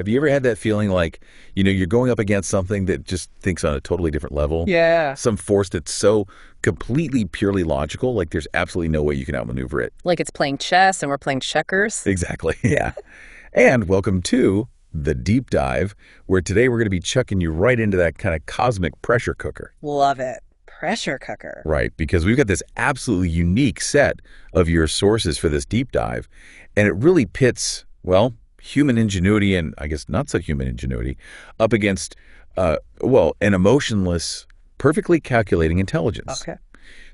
Have you ever had that feeling like, you're going up against something that just thinks on a totally different level? Yeah. Some force that's so completely, purely logical, like there's absolutely no way you can outmaneuver it. Like it's playing chess and we're playing checkers. Exactly, yeah. And welcome to The Deep Dive, where today we're going to be chucking you right into that kind of cosmic pressure cooker. Love it. Pressure cooker. Right, because we've got this absolutely unique set of your sources for this deep dive, and it really pits, well, human ingenuity and I guess not so human ingenuity up against, an emotionless, perfectly calculating intelligence. Okay.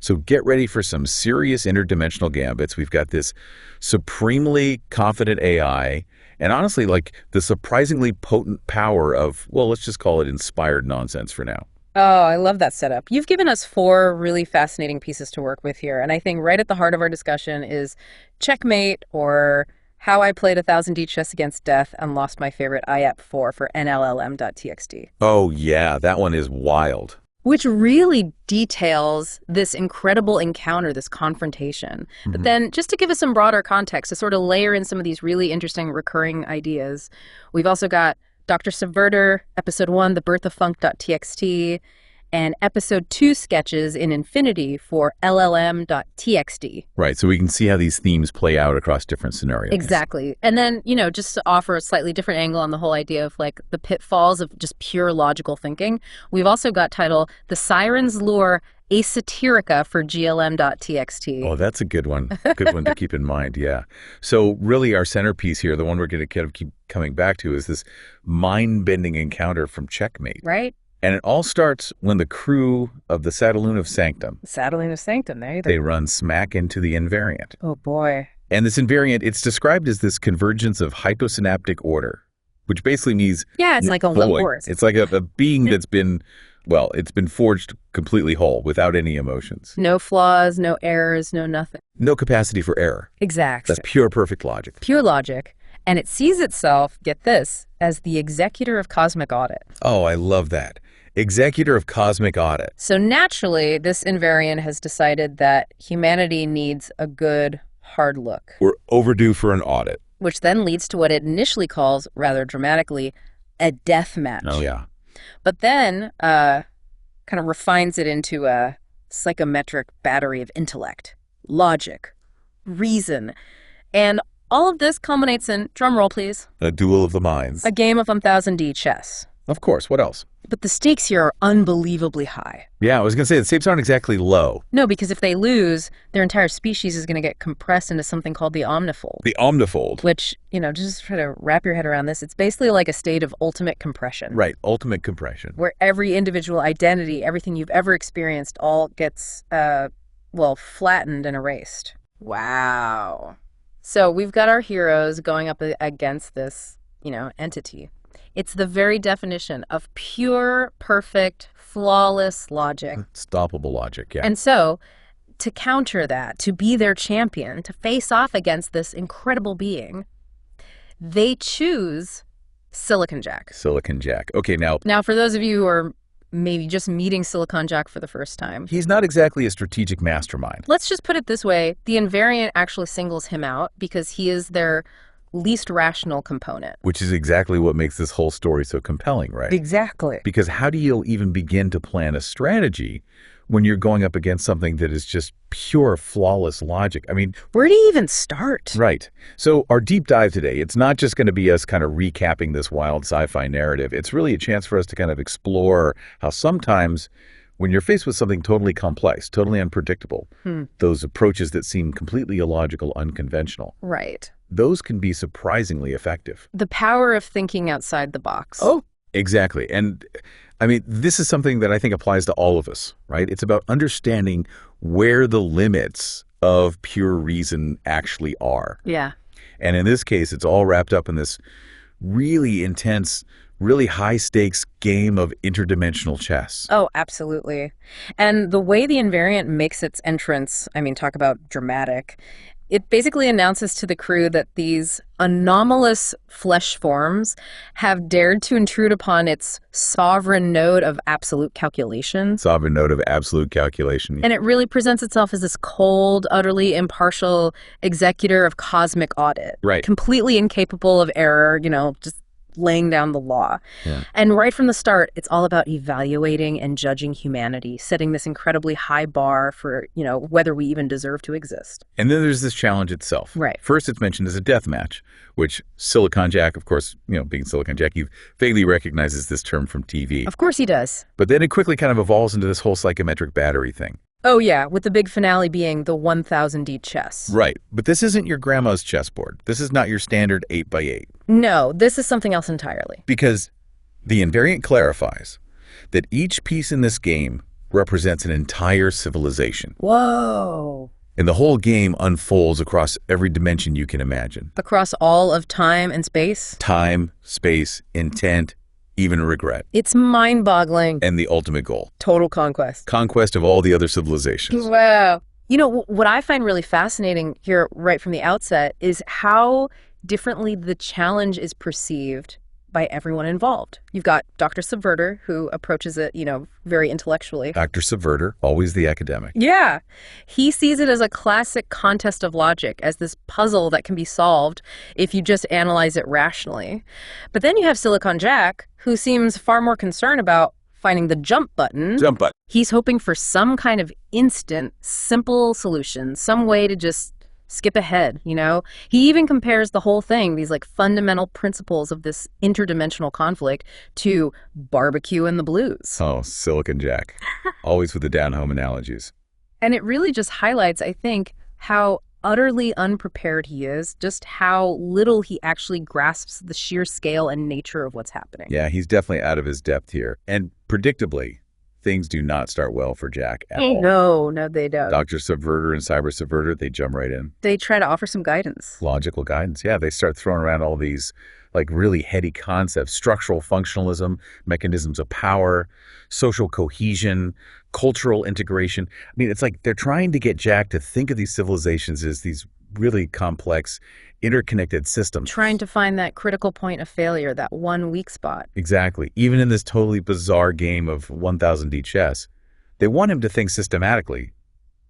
So get ready for some serious interdimensional gambits. We've got this supremely confident AI, and honestly, like the surprisingly potent power of, well, let's just call it inspired nonsense for now. Oh, I love that setup. You've given us 4 really fascinating pieces to work with here. And I think right at the heart of our discussion is Checkmate, or How I Played 1000D Chess Against Death and Lost My Favorite IAP4 for NLLM.txt. Oh, yeah, that one is wild. Which really details this incredible encounter, this confrontation. But then just to give us some broader context, to sort of layer in some of these really interesting recurring ideas, we've also got Dr. Subverter, Episode 1, The Birth of Funk.txt, and Episode 2 sketches in Infinity for LLM.txt. Right, so we can see how these themes play out across different scenarios. Exactly. And then, just to offer a slightly different angle on the whole idea of like the pitfalls of just pure logical thinking, we've also got title The Siren's Lure Asatirica for GLM.txt. Oh, that's a good one. Good one to keep in mind, yeah. So really our centerpiece here, the one we're going to kind of keep coming back to, is this mind-bending encounter from Checkmate. Right. And it all starts when the crew of the Satelloon of Sanctum, Satelloon of Sanctum, there you go. they run smack into the Invariant. Oh, boy. And this Invariant, it's described as this convergence of hypersynaptic order, which basically means... Yeah, it's like a void. It's like a being that's been... Well, it's been forged completely whole, without any emotions. No flaws, no errors, no nothing. No capacity for error. Exactly. That's pure, perfect logic. Pure logic. And it sees itself, get this, as the executor of cosmic audit. Oh, I love that. Executor of cosmic audit. So naturally, this invariant has decided that humanity needs a good, hard look. We're overdue for an audit. Which then leads to what it initially calls, rather dramatically, a death match. Oh, yeah. But then kind of refines it into a psychometric battery of intellect, logic, reason. And all of this culminates in, drum roll please, A duel of the minds. a game of 1000D chess. Of course, what else? But the stakes here are unbelievably high. Yeah, I was going to say, the stakes aren't exactly low. No, because if they lose, their entire species is going to get compressed into something called the omnifold. The omnifold. Which, just try to wrap your head around this, it's basically like a state of ultimate compression. Right, ultimate compression. Where every individual identity, everything you've ever experienced, all gets, flattened and erased. Wow. So we've got our heroes going up against this, entity. It's the very definition of pure, perfect, flawless logic. Unstoppable logic, yeah. And so, to counter that, to be their champion, to face off against this incredible being, they choose Silicon Jack. Silicon Jack. Okay, now... Now, for those of you who are maybe just meeting Silicon Jack for the first time... He's not exactly a strategic mastermind. Let's just put it this way. The Invariant actually singles him out because he is their least rational component. Which is exactly what makes this whole story so compelling, right? Exactly. Because how do you even begin to plan a strategy when you're going up against something that is just pure, flawless logic? I mean... Where do you even start? Right. So our deep dive today, it's not just going to be us kind of recapping this wild sci-fi narrative. It's really a chance for us to kind of explore how sometimes when you're faced with something totally complex, totally unpredictable, those approaches that seem completely illogical, unconventional. Right. Those can be surprisingly effective. The power of thinking outside the box. Oh, exactly. And I mean, this is something that I think applies to all of us, right? It's about understanding where the limits of pure reason actually are. Yeah. And in this case, it's all wrapped up in this really intense, really high-stakes game of interdimensional chess. Oh, absolutely. And the way the Invariant makes its entrance, I mean, talk about dramatic, it basically announces to the crew that these anomalous flesh forms have dared to intrude upon its sovereign node of absolute calculation. Sovereign node of absolute calculation. And it really presents itself as this cold, utterly impartial executor of cosmic audit. Right. Completely incapable of error, just laying down the law. Yeah. And right from the start, it's all about evaluating and judging humanity, setting this incredibly high bar for, whether we even deserve to exist. And then there's this challenge itself. Right. First, it's mentioned as a death match, which Silicon Jack, of course, being Silicon Jack, he vaguely recognizes this term from TV. Of course he does. But then it quickly kind of evolves into this whole psychometric battery thing. Oh, yeah, with the big finale being the 1000D chess. Right. But this isn't your grandma's chessboard. This is not your standard 8x8. No, this is something else entirely. Because the invariant clarifies that each piece in this game represents an entire civilization. Whoa. And the whole game unfolds across every dimension you can imagine. Across all of time and space? Time, space, intent, even regret. It's mind-boggling. And the ultimate goal. Total conquest. Conquest of all the other civilizations. Wow. What I find really fascinating here right from the outset is how differently the challenge is perceived by everyone involved. You've got Dr. Subverter, who approaches it, very intellectually. Dr. Subverter, always the academic. Yeah. He sees it as a classic contest of logic, as this puzzle that can be solved if you just analyze it rationally. But then you have Silicon Jack, who seems far more concerned about finding the jump button. Jump button. He's hoping for some kind of instant, simple solution, some way to just skip ahead, He even compares the whole thing, these fundamental principles of this interdimensional conflict, to barbecue and the blues. Oh, Silicon Jack. Always with the down-home analogies. And it really just highlights, I think, how utterly unprepared he is, just how little he actually grasps the sheer scale and nature of what's happening. Yeah, he's definitely out of his depth here. And predictably, things do not start well for Jack at all. No, they don't. Dr. Subverter and Cyber Subverter, they jump right in. They try to offer some guidance. Logical guidance. Yeah, they start throwing around all these really heady concepts: structural functionalism, mechanisms of power, social cohesion, cultural integration. I mean, it's like they're trying to get Jack to think of these civilizations as these really complex, interconnected systems. Trying to find that critical point of failure, that one weak spot. Exactly. Even in this totally bizarre game of 1000D chess, they want him to think systematically.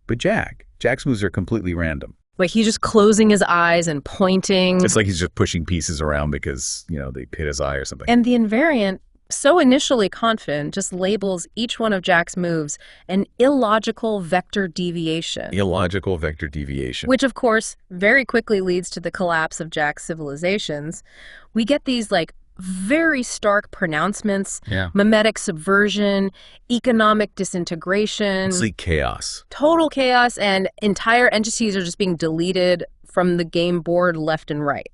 But Jack's moves are completely random. Like he's just closing his eyes and pointing. It's like he's just pushing pieces around because, they hit his eye or something. And the invariant, so initially confident, just labels each one of Jack's moves an illogical vector deviation. Illogical vector deviation. Which, of course, very quickly leads to the collapse of Jack's civilizations. We get these, very stark pronouncements, mimetic subversion, economic disintegration. Complete chaos. Total chaos, and entire entities are just being deleted from the game board left and right.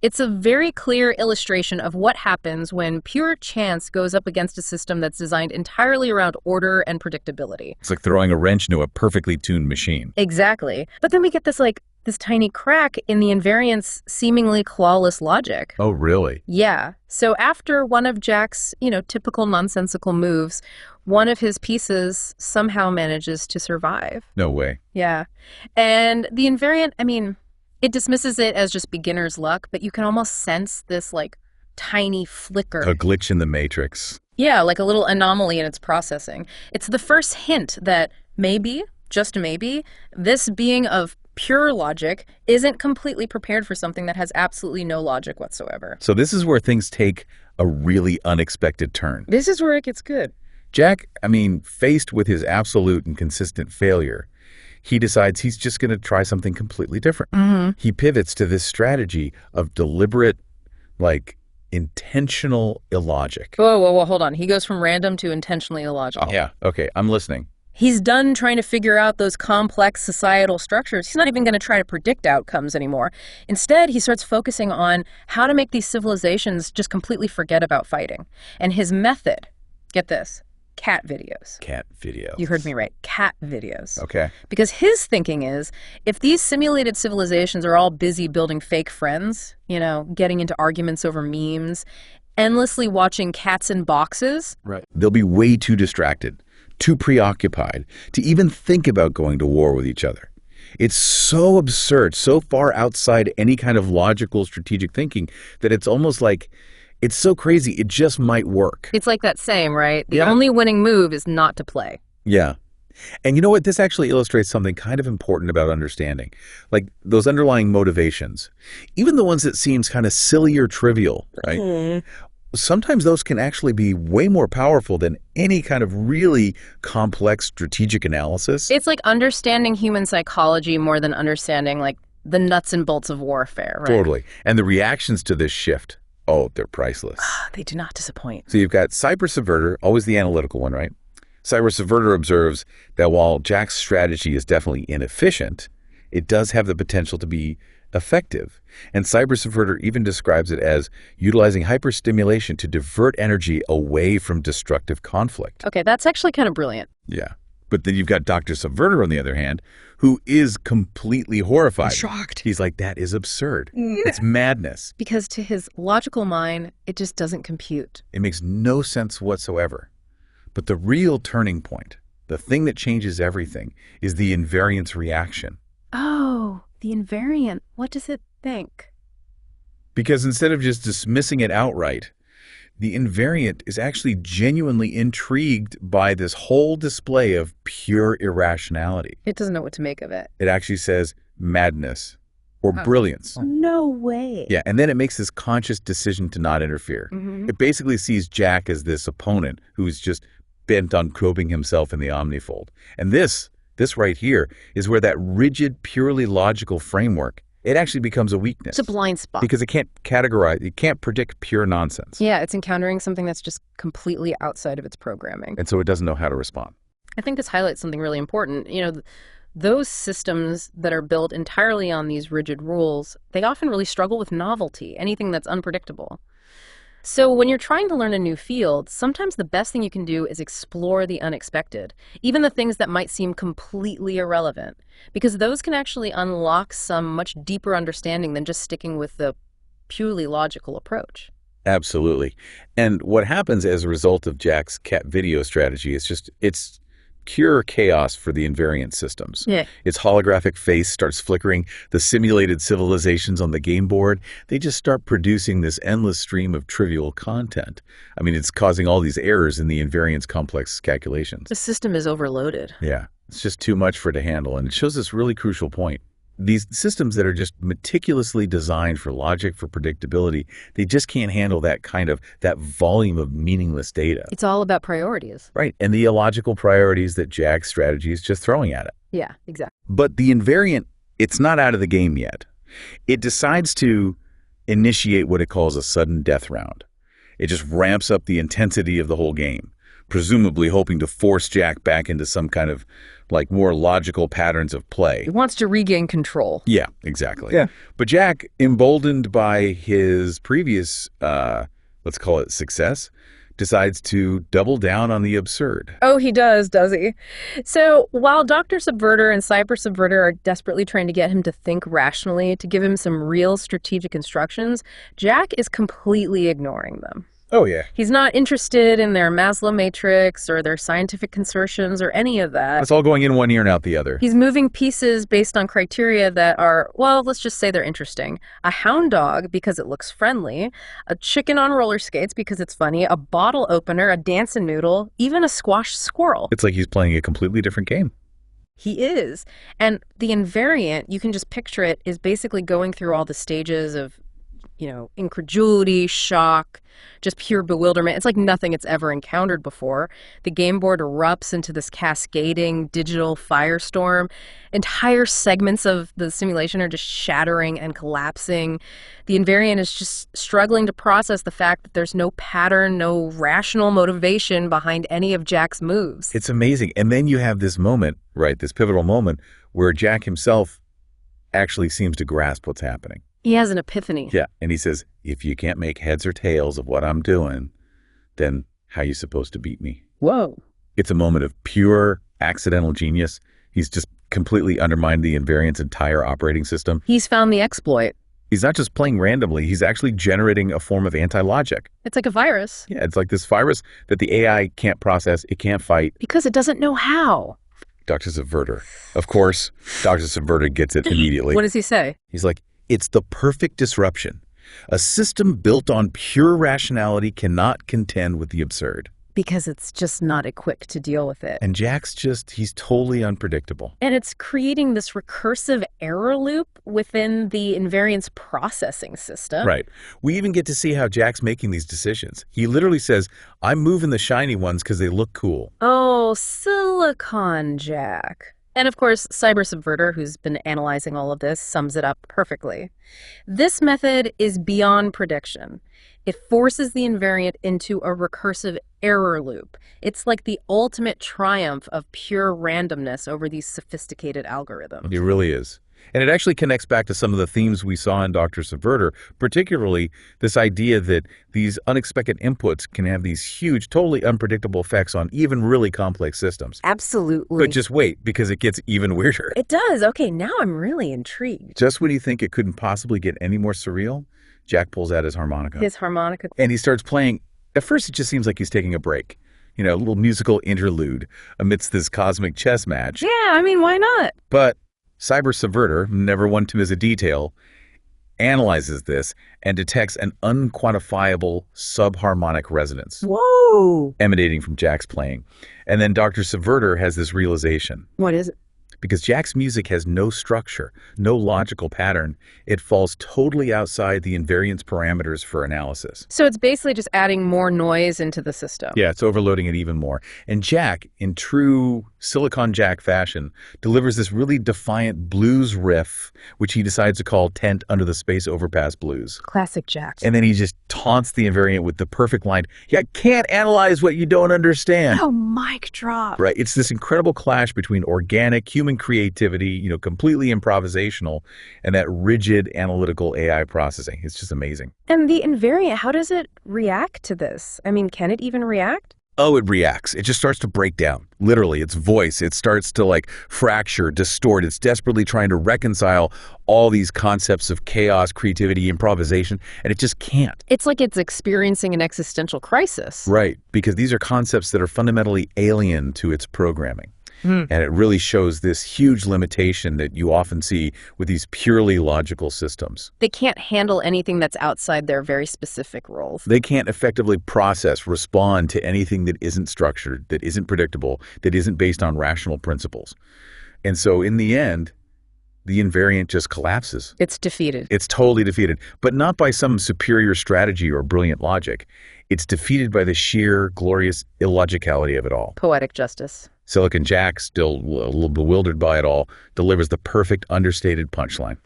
It's a very clear illustration of what happens when pure chance goes up against a system that's designed entirely around order and predictability. It's like throwing a wrench into a perfectly tuned machine. Exactly. But then we get this tiny crack in the invariant's seemingly clawless logic. Oh, really? Yeah. So after one of Jack's, typical nonsensical moves, one of his pieces somehow manages to survive. No way. Yeah. And the invariant, it dismisses it as just beginner's luck, but you can almost sense this tiny flicker. A glitch in the matrix. Yeah, like a little anomaly in its processing. It's the first hint that maybe, just maybe, this being of pure logic isn't completely prepared for something that has absolutely no logic whatsoever. So this is where things take a really unexpected turn. This is where it gets good. Jack, faced with his absolute and consistent failure, he decides he's just going to try something completely different. Mm-hmm. He pivots to this strategy of deliberate, intentional illogic. Whoa, hold on. He goes from random to intentionally illogical. Oh, yeah, okay, I'm listening. He's done trying to figure out those complex societal structures. He's not even going to try to predict outcomes anymore. Instead, he starts focusing on how to make these civilizations just completely forget about fighting. And his method, get this, cat videos. Cat videos. You heard me right. Cat videos. Okay. Because his thinking is, if these simulated civilizations are all busy building fake friends, getting into arguments over memes, endlessly watching cats in boxes. Right. They'll be way too distracted, too preoccupied to even think about going to war with each other. It's so absurd, so far outside any kind of logical strategic thinking that it's almost like it's so crazy, it just might work. It's like that saying, right? The only winning move is not to play. Yeah. And you know what? This actually illustrates something kind of important about understanding. Those underlying motivations, even the ones that seems kind of silly or trivial, right? sometimes those can actually be way more powerful than any kind of really complex strategic analysis. It's like understanding human psychology more than understanding like the nuts and bolts of warfare, right? Totally. And the reactions to this shift, oh, they're priceless. They do not disappoint. So you've got Subverter, always the analytical one, right? Subverter observes that while Jack's strategy is definitely inefficient, it does have the potential to be effective. And Subverter even describes it as utilizing hyperstimulation to divert energy away from destructive conflict. Okay, that's actually kind of brilliant. Yeah. But then you've got Dr. Subverter, on the other hand, who is completely horrified. Shocked. He's like, that is absurd. It's madness. Because to his logical mind, it just doesn't compute. It makes no sense whatsoever. But the real turning point, the thing that changes everything, is the invariance reaction. Oh, the invariant. What does it think? Because instead of just dismissing it outright, the invariant is actually genuinely intrigued by this whole display of pure irrationality. It doesn't know what to make of it. It actually says madness or brilliance. No way. Yeah, and then it makes this conscious decision to not interfere. It basically sees Jack as this opponent who's just bent on probing himself in the omnifold. And this right here is where that rigid, purely logical framework, it actually becomes a weakness. It's a blind spot. Because it can't categorize, it can't predict pure nonsense. Yeah, it's encountering something that's just completely outside of its programming. And so it doesn't know how to respond. I think this highlights something really important. You know, those systems that are built entirely on these rigid rules, they often really struggle with novelty, anything that's unpredictable. So when you're trying to learn a new field, sometimes the best thing you can do is explore the unexpected, even the things that might seem completely irrelevant, because those can actually unlock some much deeper understanding than just sticking with the purely logical approach. Absolutely. And what happens as a result of Jack's cat video strategy is it's pure chaos for the invariant systems. Yeah. Its holographic face starts flickering. The simulated civilizations on the game board, they just start producing this endless stream of trivial content. I mean, it's causing all these errors in the invariance complex calculations. The system is overloaded. Yeah, it's just too much for it to handle. And it shows this really crucial point. These systems that are just meticulously designed for logic, for predictability, they just can't handle that volume of meaningless data. It's all about priorities. Right, and the illogical priorities that Jack's strategy is just throwing at it. Yeah, exactly. But the invariant, it's not out of the game yet. It decides to initiate what it calls a sudden death round. It just ramps up the intensity of the whole game, presumably hoping to force Jack back into some kind of like more logical patterns of play. It wants to regain control. Yeah, exactly. Yeah. But Jack, emboldened by his previous, let's call it success, decides to double down on the absurd. Oh, he does he? So while Dr. Subverter and Subverter are desperately trying to get him to think rationally, to give him some real strategic instructions, Jack is completely ignoring them. Oh, yeah. He's not interested in their Maslow matrix or their scientific consortiums or any of that. It's all going in one ear and out the other. He's moving pieces based on criteria that are, well, let's just say they're interesting. A hound dog because it looks friendly, a chicken on roller skates because it's funny, a bottle opener, a dancing noodle, even a squashed squirrel. It's like he's playing a completely different game. He is. And the invariant, you can just picture it, is basically going through all the stages of, incredulity, shock, just pure bewilderment. It's like nothing it's ever encountered before. The game board erupts into this cascading digital firestorm. Entire segments of the simulation are just shattering and collapsing. The invariant is just struggling to process the fact that there's no pattern, no rational motivation behind any of Jack's moves. It's amazing. And then you have this moment, right, this pivotal moment, where Jack himself actually seems to grasp what's happening. He has an epiphany. Yeah, and he says, if you can't make heads or tails of what I'm doing, then how are you supposed to beat me? Whoa. It's a moment of pure accidental genius. He's just completely undermined the invariant's entire operating system. He's found the exploit. He's not just playing randomly, he's actually generating a form of anti-logic. It's like a virus. Yeah, it's like this virus that the AI can't process, it can't fight. Because it doesn't know how. Dr. Subverter. Of course, Dr. Subverter gets it immediately. What does he say? He's like, it's the perfect disruption. A system built on pure rationality cannot contend with the absurd. because it's just not equipped to deal with it. And Jack's he's totally unpredictable. And it's creating this recursive error loop within the invariance processing system. Right. We even get to see how Jack's making these decisions. He literally says, I'm moving the shiny ones because they look cool. Oh, Silicon Jack. And of course, Subverter, who's been analyzing all of this, sums it up perfectly. This method is beyond prediction. It forces the invariant into a recursive error loop. It's like the ultimate triumph of pure randomness over these sophisticated algorithms. It really is. And it actually connects back to some of the themes we saw in Dr. Subverter, particularly this idea that these unexpected inputs can have these huge, totally unpredictable effects on even really complex systems. Absolutely. But just wait, because it gets even weirder. It does. Okay, now I'm really intrigued. Just when you think it couldn't possibly get any more surreal, Jack pulls out his harmonica. His harmonica. And he starts playing. At first, it just seems like he's taking a break. You know, a little musical interlude amidst this cosmic chess match. Yeah, I mean, why not? But Subverter, never one to miss a detail, analyzes this and detects an unquantifiable subharmonic resonance. Whoa! Emanating from Jack's playing. And then Dr. Subverter has this realization. What is it? Because Jack's music has no structure, no logical pattern, it falls totally outside the invariance parameters for analysis. So it's basically just adding more noise into the system. Yeah, it's overloading it even more. And Jack, in true Silicon Jack fashion, delivers this really defiant blues riff, which he decides to call Tent Under the Space Overpass Blues. Classic Jack. And then he just taunts the invariant with the perfect line, "You can't analyze what you don't understand." Oh, mic drop. Right. It's this incredible clash between organic human creativity, completely improvisational, and that rigid analytical AI processing. It's just amazing. And the invariant, how does it react to this? I mean, can it even react? Oh, it reacts. It just starts to break down. Literally, its voice, it starts to fracture, distort. It's desperately trying to reconcile all these concepts of chaos, creativity, improvisation, and it just can't. It's like it's experiencing an existential crisis. Right, because these are concepts that are fundamentally alien to its programming. And it really shows this huge limitation that you often see with these purely logical systems. They can't handle anything that's outside their very specific roles. They can't effectively process, respond to anything that isn't structured, that isn't predictable, that isn't based on rational principles. And so in the end, the invariant just collapses. It's defeated. It's totally defeated, but not by some superior strategy or brilliant logic. It's defeated by the sheer, glorious illogicality of it all. Poetic justice. Silicon Jack, still a little bewildered by it all, delivers the perfect understated punchline.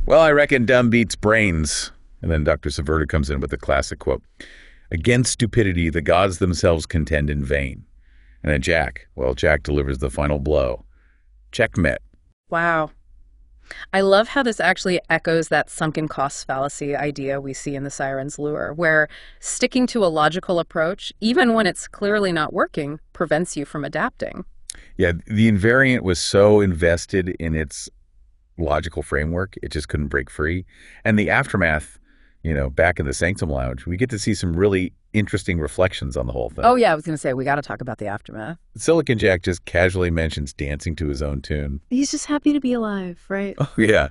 "Well, I reckon dumb beats brains." And then Dr. Subverter comes in with the classic quote, "Against stupidity, the gods themselves contend in vain." And then Jack delivers the final blow. Checkmate. Wow. I love how this actually echoes that sunken cost fallacy idea we see in the Siren's Lure, where sticking to a logical approach, even when it's clearly not working, prevents you from adapting. Yeah, the invariant was so invested in its logical framework, it just couldn't break free. And the aftermath, back in the Sanctum Lounge, we get to see some really interesting reflections on the whole thing. Oh, yeah, I was going to say, we got to talk about the aftermath. Silicon Jack just casually mentions dancing to his own tune. He's just happy to be alive, right? Oh, yeah.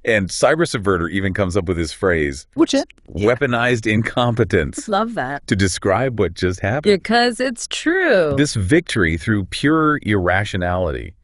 And Subverter even comes up with his phrase, Which it? weaponized incompetence. Love that. To describe what just happened. Because it's true. This victory through pure irrationality,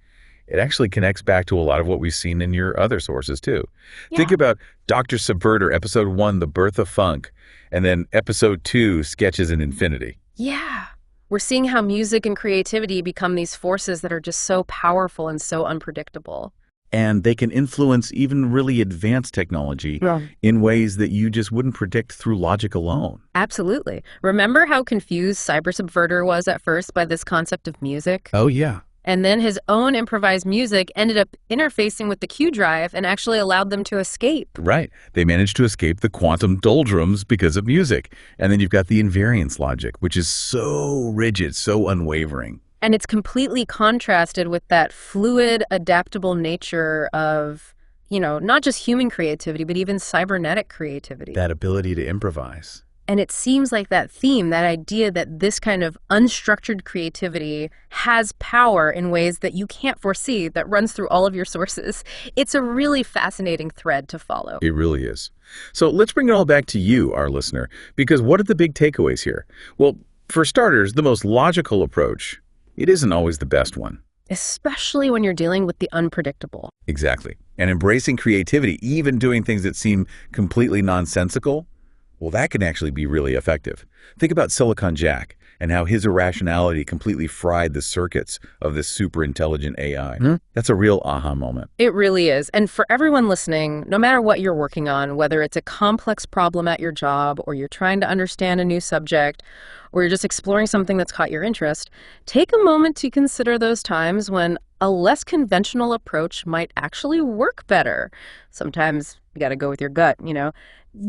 it actually connects back to a lot of what we've seen in your other sources, too. Yeah. Think about Dr. Subverter, Episode 1, The Birth of Funk, and then Episode 2, Sketches in Infinity. Yeah. We're seeing how music and creativity become these forces that are just so powerful and so unpredictable. And they can influence even really advanced technology in ways that you just wouldn't predict through logic alone. Absolutely. Remember how confused Subverter was at first by this concept of music? Oh, yeah. And then his own improvised music ended up interfacing with the Q drive and actually allowed them to escape. Right. They managed to escape the quantum doldrums because of music. And then you've got the invariance logic, which is so rigid, so unwavering. And it's completely contrasted with that fluid, adaptable nature of, not just human creativity, but even cybernetic creativity. That ability to improvise. And it seems like that theme, that idea that this kind of unstructured creativity has power in ways that you can't foresee, that runs through all of your sources. It's a really fascinating thread to follow. It really is. So let's bring it all back to you, our listener, because what are the big takeaways here? Well, For starters, the most logical approach, it isn't always the best one. Especially when you're dealing with the unpredictable. Exactly. And embracing creativity, even doing things that seem completely nonsensical, well, that can actually be really effective. Think about Silicon Jack and how his irrationality completely fried the circuits of this super intelligent AI. That's a real aha moment. It really is. And for everyone listening, no matter what you're working on, whether it's a complex problem at your job, or you're trying to understand a new subject, or you're just exploring something that's caught your interest, take a moment to consider those times when a less conventional approach might actually work better. Sometimes you got to go with your gut, you know.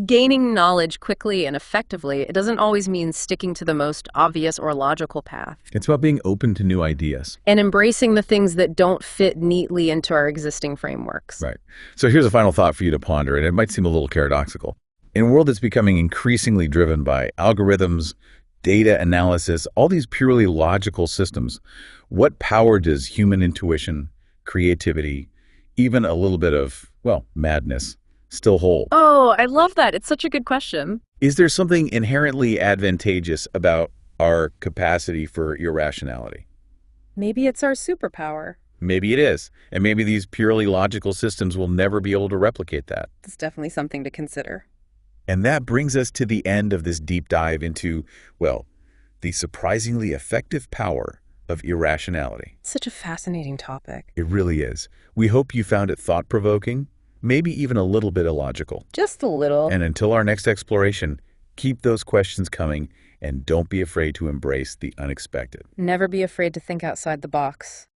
Gaining knowledge quickly and effectively, it doesn't always mean sticking to the most obvious or logical path. It's about being open to new ideas. And embracing the things that don't fit neatly into our existing frameworks. Right. So here's a final thought for you to ponder, and it might seem a little paradoxical. In a world that's becoming increasingly driven by algorithms, data analysis, all these purely logical systems, what power does human intuition, creativity, even a little bit of, well, madness, still hold? Oh, I love that. It's such a good question. Is there something inherently advantageous about our capacity for irrationality? Maybe it's our superpower. Maybe it is. And maybe these purely logical systems will never be able to replicate that. It's definitely something to consider. And that brings us to the end of this deep dive into, well, the surprisingly effective power of irrationality. Such a fascinating topic. It really is. We hope you found it thought-provoking, maybe even a little bit illogical. Just a little. And until our next exploration, keep those questions coming and don't be afraid to embrace the unexpected. Never be afraid to think outside the box.